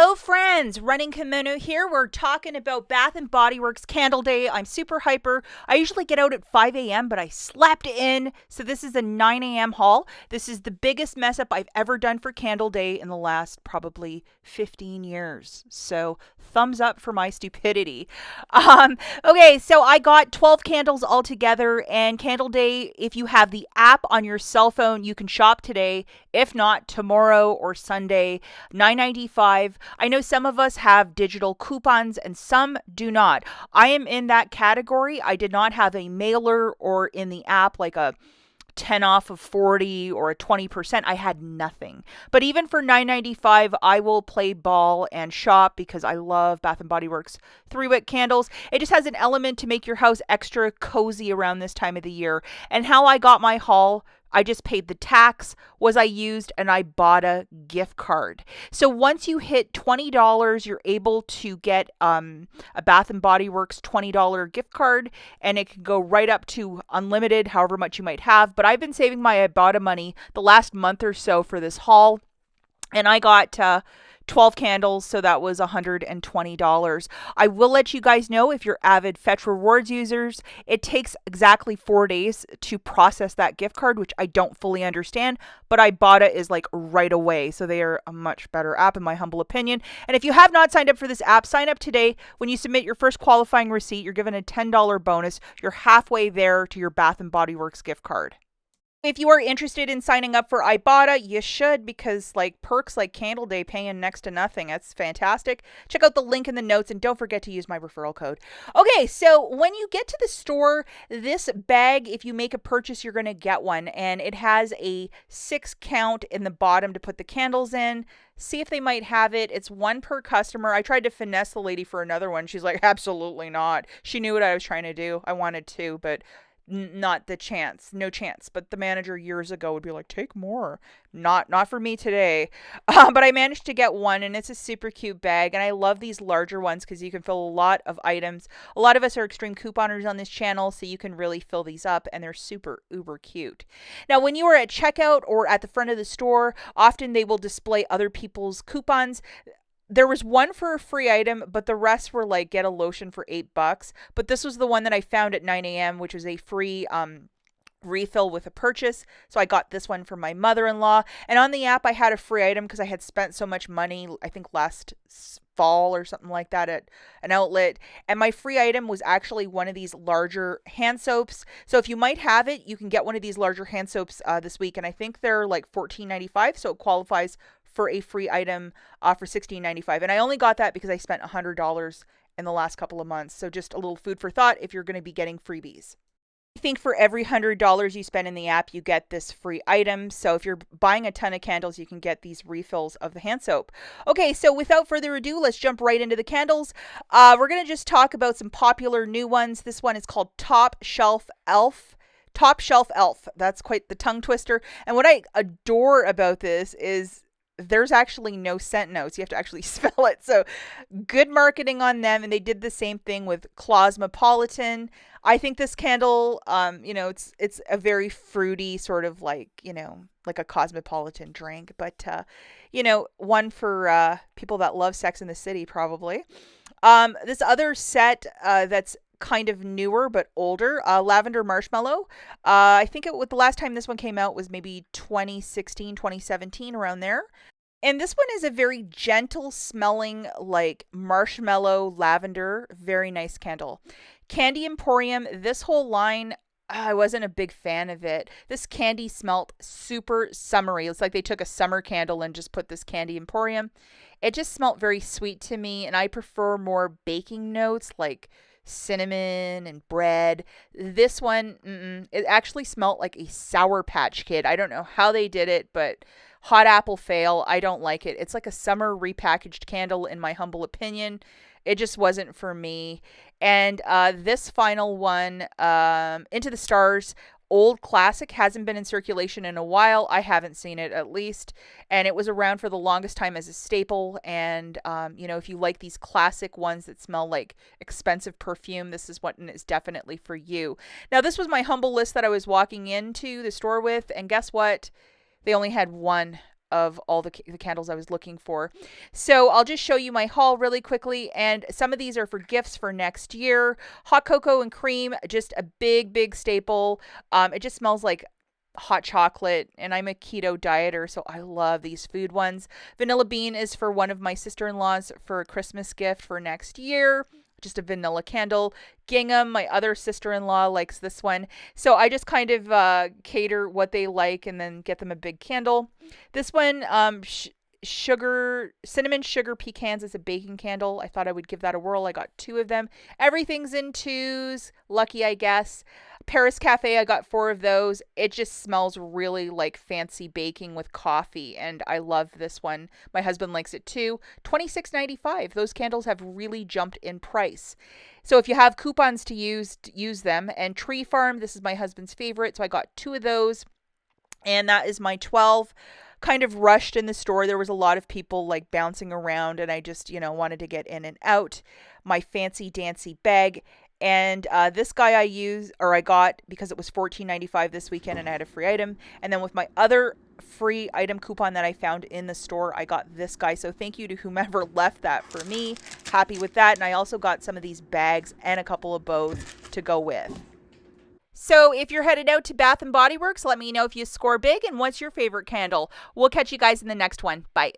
Hello friends, Running Kimono here. We're talking about Bath and Body Works Candle Day. I'm super hyper. I usually get out at 5 a.m., but I slept in. So this is a 9 a.m. haul. This is the biggest mess up I've ever done for Candle Day in the last probably 15 years. So thumbs up for my stupidity. Okay, so I got 12 candles all together, and Candle Day, if you have the app on your cell phone, you can shop today. If not, tomorrow or Sunday, $9.95. I know some of us have digital coupons and some do not. I am in that category. I did not have a mailer or in the app like a 10 off of 40 or a 20%. I had nothing. But even for $9.95, I will play ball and shop because I love Bath and Body Works 3-wick candles. It just has an element to make your house extra cozy around this time of the year. And how I got my haul, I just paid the tax, was I used an IBOTTA gift card. So once you hit $20, you're able to get a Bath and Body Works $20 gift card, and it can go right up to unlimited, however much you might have. But I've been saving my IBOTTA money the last month or so for this haul, and I got 12 candles, so that was $120. I will let you guys know, if you're avid Fetch Rewards users, it takes exactly 4 days to process that gift card, which I don't fully understand, but Ibotta is like right away, so they are a much better app in my humble opinion. And if you have not signed up for this app, sign up today. When you submit your first qualifying receipt, you're given a $10 bonus. You're halfway there to your Bath and Body Works gift card. If you are interested in signing up for Ibotta, you should, because like perks like Candle Day paying next to nothing. That's fantastic. Check out the link in the notes and don't forget to use my referral code. Okay, so when you get to the store, this bag, if you make a purchase, you're going to get one, and it has a 6 count in the bottom to put the candles in. See if they might have it. It's one per customer. I tried to finesse the lady for another one. She's like, absolutely not. She knew what I was trying to do. I wanted to, but not the chance, no chance. But the manager years ago would be like, take more. Not for me today. But I managed to get one, and it's a super cute bag, and I love these larger ones because you can fill a lot of items. A lot of us are extreme couponers on this channel, so you can really fill these up, and they're super uber cute. Now, when you are at checkout or at the front of the store, often they will display other people's coupons. There was one for a free item, but the rest were like, get a lotion for $8. But this was the one that I found at 9 a.m., which was a free refill with a purchase. So I got this one for my mother-in-law. And on the app, I had a free item because I had spent so much money, I think last fall or something like that, at an outlet. And my free item was actually one of these larger hand soaps. So if you might have it, you can get one of these larger hand soaps this week. And I think they're like $14.95. So it qualifies for a free item for $16.95. And I only got that because I spent $100 in the last couple of months. So just a little food for thought if you're going to be getting freebies. I think for every $100 you spend in the app, you get this free item. So if you're buying a ton of candles, you can get these refills of the hand soap. Okay, so without further ado, let's jump right into the candles. We're going to just talk about some popular new ones. This one is called Top Shelf Elf. Top Shelf Elf. That's quite the tongue twister. And what I adore about this is there's actually no scent notes. You have to actually smell it. So good marketing on them. And they did the same thing with Cosmopolitan. I think this candle, it's a very fruity sort of like a Cosmopolitan drink, but, one for people that love Sex in the City, probably. This other set that's kind of newer but older, Lavender Marshmallow. I think the last time this one came out was maybe 2016, 2017, around there. And this one is a very gentle smelling, like marshmallow lavender, very nice candle. Candy Emporium, this whole line, I wasn't a big fan of it. This candy smelled super summery. It's like they took a summer candle and just put this Candy Emporium. It just smelled very sweet to me, and I prefer more baking notes like cinnamon and bread. This one, it actually smelled like a Sour Patch Kid. I don't know how they did it, but hot apple fail. I don't like it. It's like a summer repackaged candle, in my humble opinion. It just wasn't for me. And this final one, Into the Stars, old classic, hasn't been in circulation in a while. I haven't seen it, at least. And it was around for the longest time as a staple. And, if you like these classic ones that smell like expensive perfume, this is one is definitely for you. Now, this was my humble list that I was walking into the store with. And guess what? They only had one of all the candles I was looking for. So I'll just show you my haul really quickly. And some of these are for gifts for next year. Hot cocoa and cream, just a big staple. It just smells like hot chocolate, and I'm a keto dieter, so I love these food ones. Vanilla bean is for one of my sister-in-laws for a Christmas gift for next year. Just a vanilla candle. Gingham, my other sister-in-law, likes this one. So I just kind of cater what they like and then get them a big candle. This one, cinnamon sugar pecans, is a baking candle. I thought I would give that a whirl. I got 2 of them. Everything's in 2s. Lucky, I guess. Paris Cafe, I got 4 of those. It just smells really like fancy baking with coffee, and I love this one. My husband likes it too. $26.95. Those candles have really jumped in price. So if you have coupons to use them. And Tree Farm, this is my husband's favorite, so I got 2 of those. And that is my 12. Kind of rushed in the store. There was a lot of people like bouncing around, and I just, wanted to get in and out. My fancy dancy bag. And this guy I got because it was $14.95 this weekend and I had a free item. And then with my other free item coupon that I found in the store, I got this guy. So thank you to whomever left that for me. Happy with that. And I also got some of these bags and a couple of bows to go with. So if you're headed out to Bath and Body Works, let me know if you score big and what's your favorite candle. We'll catch you guys in the next one. Bye.